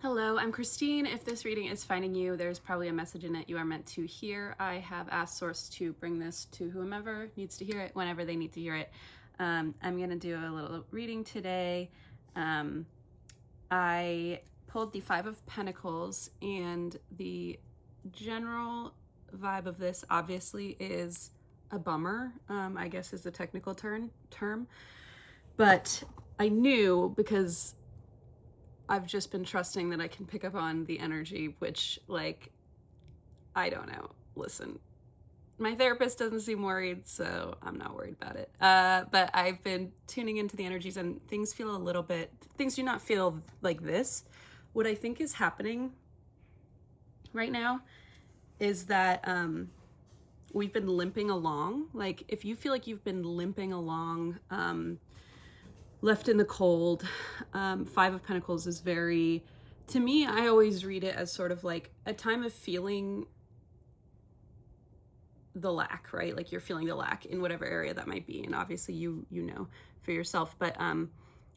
Hello, I'm Christine. If this reading is finding you, there's probably a message in it you are meant to hear. I have asked Source to bring this to whomever needs to hear it, whenever they need to hear it. I'm going to do a little reading today. I pulled the Five of Pentacles, and the general vibe of this obviously is a bummer, I guess is the technical term. But I knew, because I've just been trusting that I can pick up on the energy, which, like, I don't know. Listen, my therapist doesn't seem worried, so I'm not worried about it. But I've been tuning into the energies, and things feel a little bit, things do not feel like this. What I think is happening right now is that we've been limping along. Like, if you feel like you've been limping along, left in the cold, Five of Pentacles is very, to me, I always read it as sort of like a time of feeling the lack, right? Like, you're feeling the lack in whatever area that might be. And obviously you know for yourself, but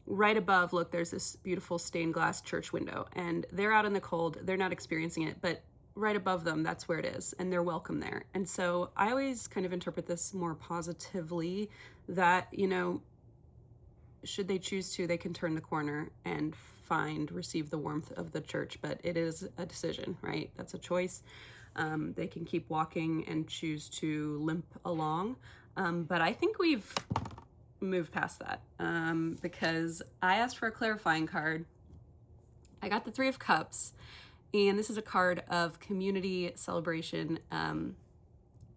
right above, look, there's this beautiful stained glass church window, and they're out in the cold. They're not experiencing it, but right above them, that's where it is, and they're welcome there. And so I always kind of interpret this more positively, that, you know, should they choose to, they can turn the corner and receive the warmth of the church. But it is a decision, right? That's a choice. They can keep walking and choose to limp along. But I think we've moved past that, because I asked for a clarifying card. I got the Three of Cups, and this is a card of community celebration.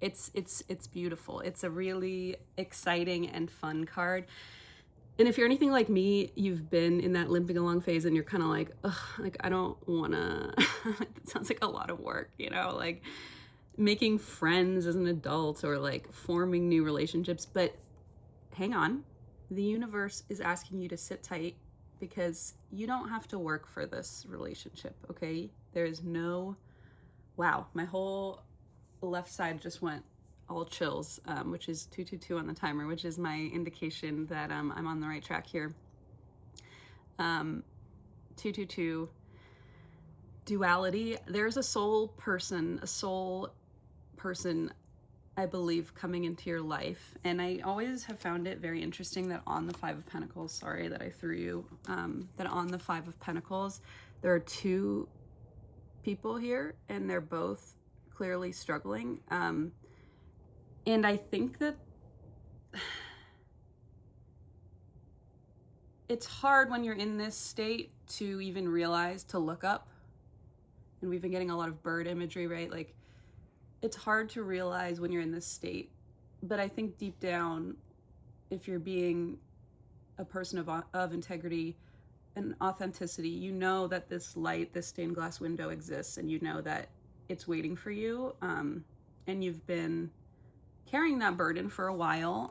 It's beautiful. It's a really exciting and fun card. And if you're anything like me, you've been in that limping along phase, and you're kind of like, ugh, like, I don't want to, it sounds like a lot of work, you know, like making friends as an adult, or like forming new relationships. But hang on, the universe is asking you to sit tight, because you don't have to work for this relationship, okay? There's no, wow, my whole left side just went all chills, which is 222 on the timer, which is my indication that I'm on the right track here. 222, duality. There's a soul person, I believe, coming into your life. And I always have found it very interesting that on the Five of Pentacles, sorry that I threw you, that on the Five of Pentacles, there are two people here, and they're both clearly struggling. And I think that it's hard when you're in this state to even realize to look up. And we've been getting a lot of bird imagery, right? Like, it's hard to realize when you're in this state. But I think deep down, if you're being a person of integrity and authenticity, you know that this light, this stained glass window exists, and you know that it's waiting for you. And you've been carrying that burden for a while,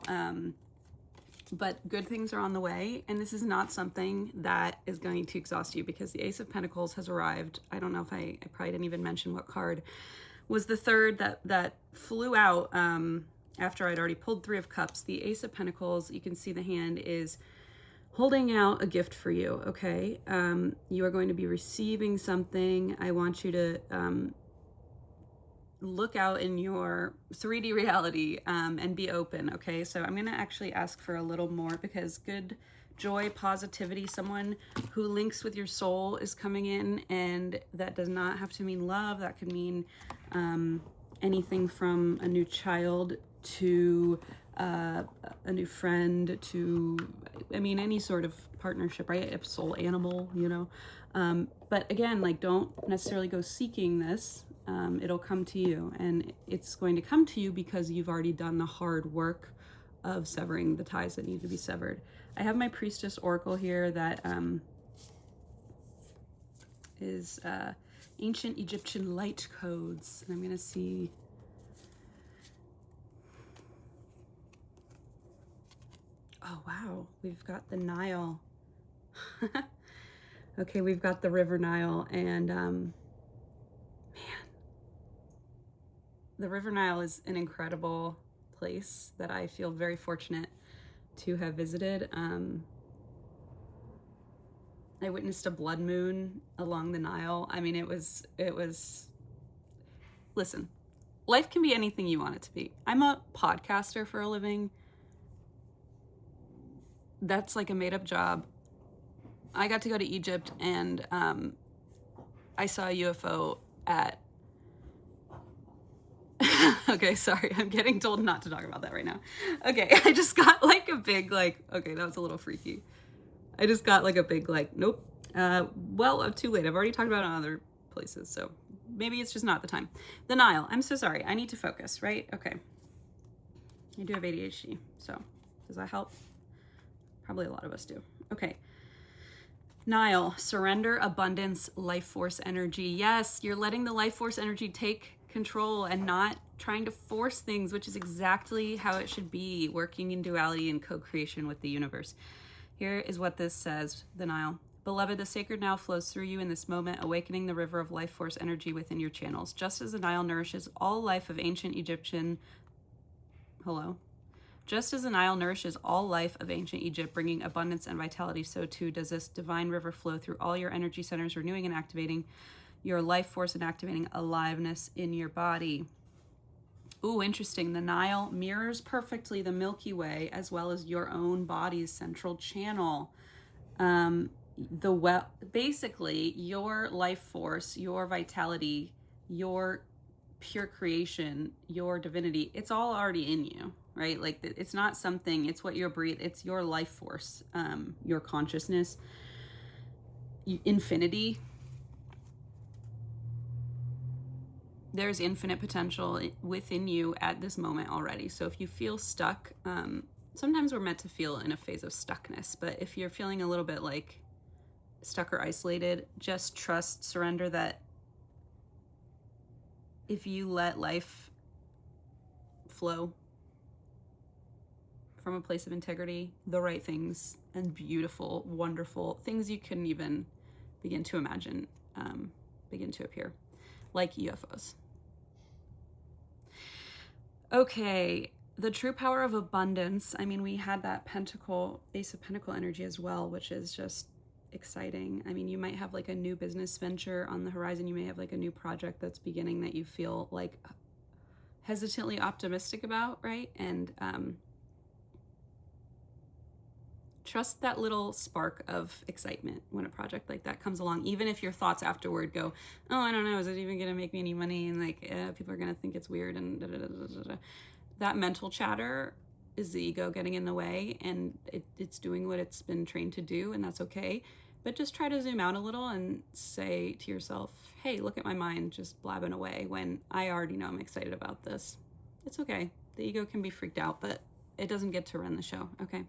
but good things are on the way, and this is not something that is going to exhaust you, because the Ace of Pentacles has arrived. I don't know if I probably didn't even mention what card was the third that flew out after I'd already pulled Three of Cups. The Ace of Pentacles, you can see the hand is holding out a gift for you, okay? You are going to be receiving something. I want you to look out in your 3D reality, and be open, okay? So I'm gonna actually ask for a little more, because good joy, positivity, someone who links with your soul is coming in, and that does not have to mean love. That could mean anything from a new child to a new friend to, I mean, any sort of partnership, right? A soul animal, you know? But again, like, don't necessarily go seeking this. It'll come to you, and it's going to come to you because you've already done the hard work of severing the ties that need to be severed. I have my Priestess Oracle here that is ancient Egyptian light codes, and I'm going to see. Oh, wow, we've got the Nile. Okay, we've got the River Nile, and man, the River Nile is an incredible place that I feel very fortunate to have visited. I witnessed a blood moon along the Nile. I mean, it was, listen, life can be anything you want it to be. I'm a podcaster for a living. That's like a made up job. I got to go to Egypt, and I saw a UFO at okay, sorry, I'm getting told not to talk about that right now. Okay, I just got like a big like, okay, that was a little freaky. I just got like a big like, nope. Well, too late. I've already talked about it in other places, so maybe it's just not the time. The Nile. I'm so sorry. I need to focus, right? Okay. I do have ADHD, so does that help? Probably a lot of us do. Okay. Nile, surrender, abundance, life force energy. Yes, you're letting the life force energy take control and not trying to force things, which is exactly how it should be, working in duality and co-creation with the universe. Here is what this says, the Nile. Beloved, the sacred Nile flows through you in this moment, awakening the river of life force energy within your channels. Just as the Nile nourishes all life of ancient Egyptian... Just as the Nile nourishes all life of ancient Egypt, bringing abundance and vitality, so too does this divine river flow through all your energy centers, renewing and activating your life force and activating aliveness in your body. Ooh, interesting. The Nile mirrors perfectly the Milky Way as well as your own body's central channel. Basically, your life force, your vitality, your pure creation, your divinity, it's all already in you, right? Like, it's not something, it's what you're breathing, it's your life force, your consciousness, infinity. There's infinite potential within you at this moment already. So if you feel stuck, sometimes we're meant to feel in a phase of stuckness, but if you're feeling a little bit like stuck or isolated, just trust, surrender that if you let life flow from a place of integrity, the right things and beautiful, wonderful things you couldn't even begin to imagine begin to appear, like UFOs. Okay, the true power of abundance. I mean, we had that Pentacle, Ace of Pentacle energy as well, which is just exciting. I mean, you might have like a new business venture on the horizon. You may have like a new project that's beginning that you feel like hesitantly optimistic about, right? And trust that little spark of excitement when a project like that comes along, even if your thoughts afterward go, oh, I don't know, is it even gonna make me any money? And like, people are gonna think it's weird and da, da, da, da, da. That mental chatter is the ego getting in the way, and it's doing what it's been trained to do, and that's okay. But just try to zoom out a little and say to yourself, hey, look at my mind just blabbing away when I already know I'm excited about this. It's okay. The ego can be freaked out, but it doesn't get to run the show, okay?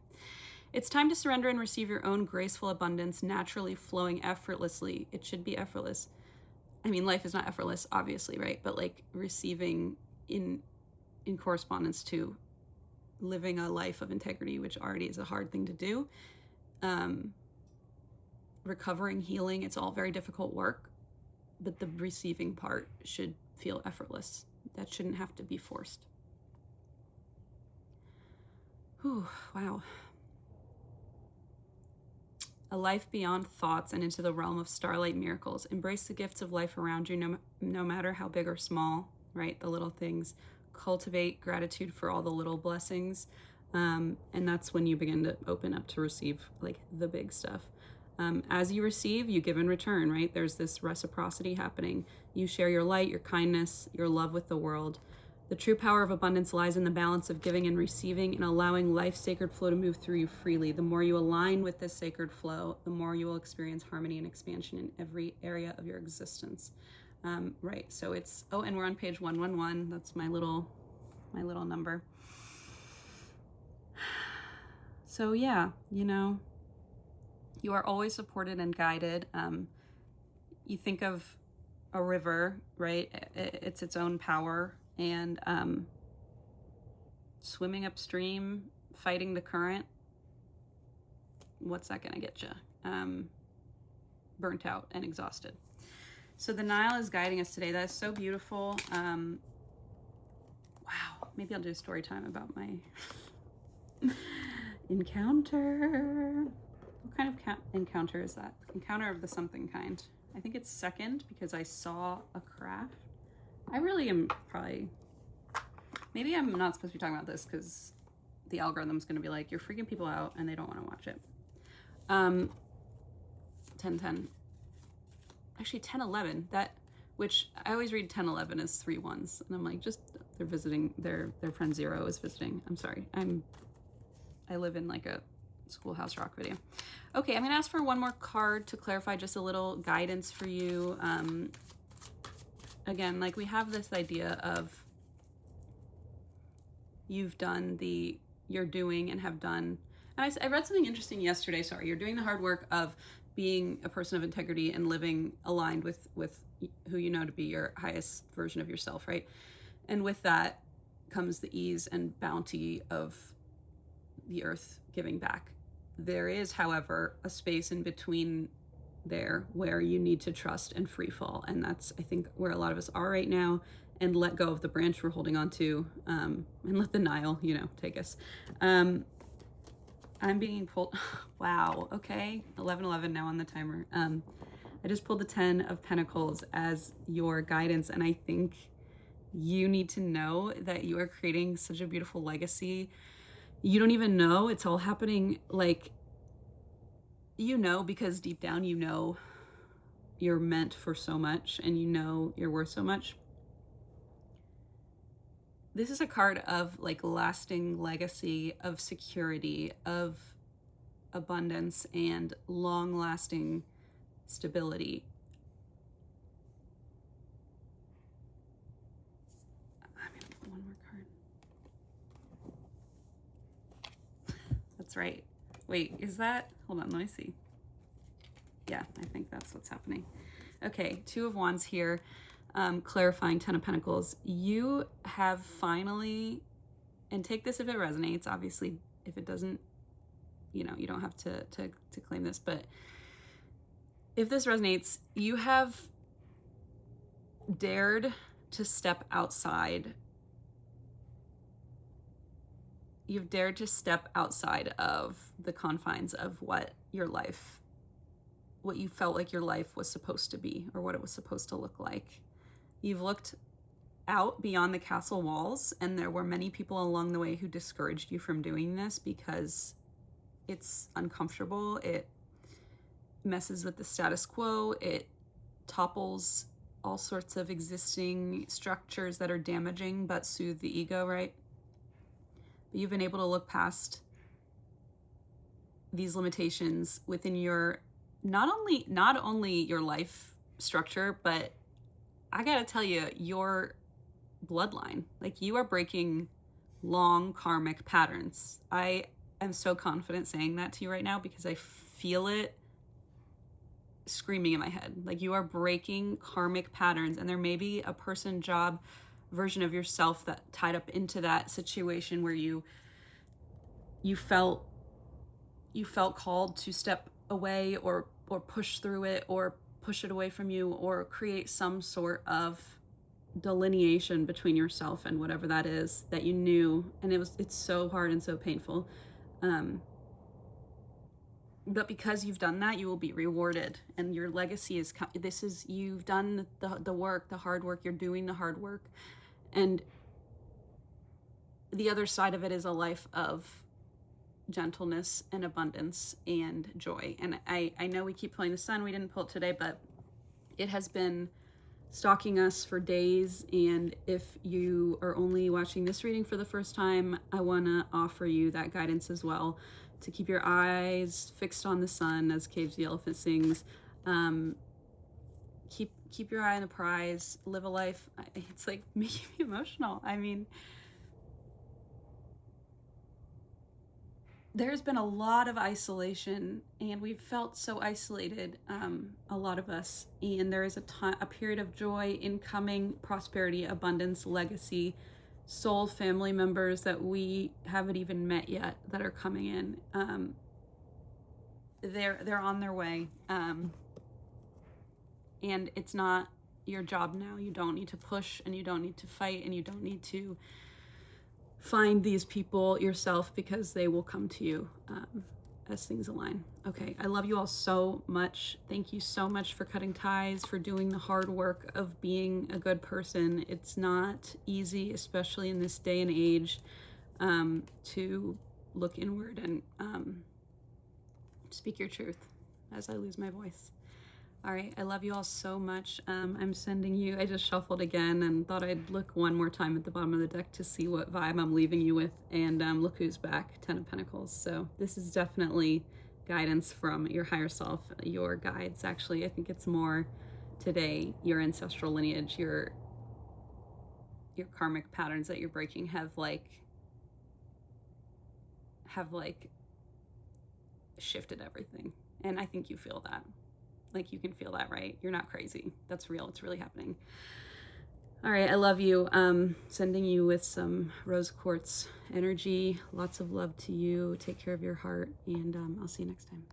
It's time to surrender and receive your own graceful abundance, naturally flowing effortlessly. It should be effortless. I mean, life is not effortless, obviously, right? But like receiving in correspondence to living a life of integrity, which already is a hard thing to do. Recovering, healing, it's all very difficult work, but the receiving part should feel effortless. That shouldn't have to be forced. Whew, wow. A life beyond thoughts and into the realm of starlight miracles. Embrace the gifts of life around you, no matter how big or small, right? The little things. Cultivate gratitude for all the little blessings. And that's when you begin to open up to receive like the big stuff. As you receive, you give in return, right? There's this reciprocity happening. You share your light, your kindness, your love with the world. The true power of abundance lies in the balance of giving and receiving and allowing life's sacred flow to move through you freely. The more you align with this sacred flow, the more you will experience harmony and expansion in every area of your existence. Right, so it's, oh, and we're on page 111. That's my little number. So yeah, you know, you are always supported and guided. You think of a river, right? It's its own power. And swimming upstream, fighting the current, what's that gonna get you? Burnt out and exhausted. So the Nile is guiding us today. That is so beautiful. Wow, maybe I'll do a story time about my encounter. What kind of encounter is that? Encounter of the something kind. I think it's second because I saw a craft. I really am probably, maybe I'm not supposed to be talking about this because the algorithm's going to be like, you're freaking people out and they don't want to watch it. 10-10. Actually, 10-11. That, which I always read 10-11 as 3 ones. And I'm like, just, they're visiting, their friend Zero is visiting. I'm sorry. I live in like a Schoolhouse Rock video. Okay, I'm gonna ask for one more card to clarify just a little guidance for you. Again, like we have this idea of you've done you're doing and have done, and I read something interesting yesterday, sorry, you're doing the hard work of being a person of integrity and living aligned with who you know to be your highest version of yourself, right? And with that comes the ease and bounty of the earth giving back. There is, however, a space in between there where you need to trust and free fall. And that's, I think, where a lot of us are right now, and let go of the branch we're holding on to, and let the Nile, take us. I'm being pulled. Wow. Okay. 11-11 now on the timer. I just pulled the 10 of Pentacles as your guidance. And I think you need to know that you are creating such a beautiful legacy. You don't even know, it's all happening, like, because deep down you're meant for so much and you're worth so much. This is a card of like lasting legacy, of security, of abundance, and long-lasting stability. I'm gonna put one more card. That's right. Wait, is that? Hold on, let me see. Yeah, I think that's what's happening. Okay, 2 of Wands here, clarifying 10 of Pentacles. You have finally, and take this if it resonates, obviously, if it doesn't, you don't have to claim this, but if this resonates, you have dared to step outside. You've dared to step outside of the confines of what you felt like your life was supposed to be, or what it was supposed to look like. You've looked out beyond the castle walls, and there were many people along the way who discouraged you from doing this because it's uncomfortable. It messes with the status quo. It topples all sorts of existing structures that are damaging but soothe the ego, right? But you've been able to look past these limitations within your not only your life structure, but I gotta tell you, your bloodline. Like, you are breaking long karmic patterns. I am so confident saying that to you right now because I feel it screaming in my head. Like, you are breaking karmic patterns, and there may be a person, job, version of yourself that tied up into that situation where you felt called to step away or push through it, or push it away from you, or create some sort of delineation between yourself and whatever that is that you knew, and it's so hard and so painful. But because you've done that, you will be rewarded, and your legacy is you've done the work, the hard work. You're doing the hard work, and the other side of it is a life of gentleness and abundance and joy. And I know we keep pulling the sun, we didn't pull it today, but it has been stalking us for days. And if you are only watching this reading for the first time, I want to offer you that guidance as well, to keep your eyes fixed on the sun, as Cage the Elephant sings. Keep your eye on the prize, live a life. It's like making me emotional. I mean, there's been a lot of isolation, and we've felt so isolated, a lot of us. And there is a period of joy, incoming, prosperity, abundance, legacy, soul family members that we haven't even met yet that are coming in. They're on their way. And it's not your job now. You don't need to push, and you don't need to fight, and you don't need to find these people yourself, because they will come to you. as things align. Okay, I love you all so much. Thank you so much for cutting ties, for doing the hard work of being a good person. It's not easy, especially in this day and age, to look inward and speak your truth as I lose my voice. All right, I love you all so much. I'm sending you, I just shuffled again and thought I'd look one more time at the bottom of the deck to see what vibe I'm leaving you with. And look who's back, Ten of Pentacles. So this is definitely guidance from your higher self, your guides. Actually, I think it's more today, your ancestral lineage, your karmic patterns that you're breaking have shifted everything. And I think you feel that. Like, you can feel that, right? You're not crazy. That's real. It's really happening. All right, I love you. Sending you with some rose quartz energy. Lots of love to you. Take care of your heart, and I'll see you next time.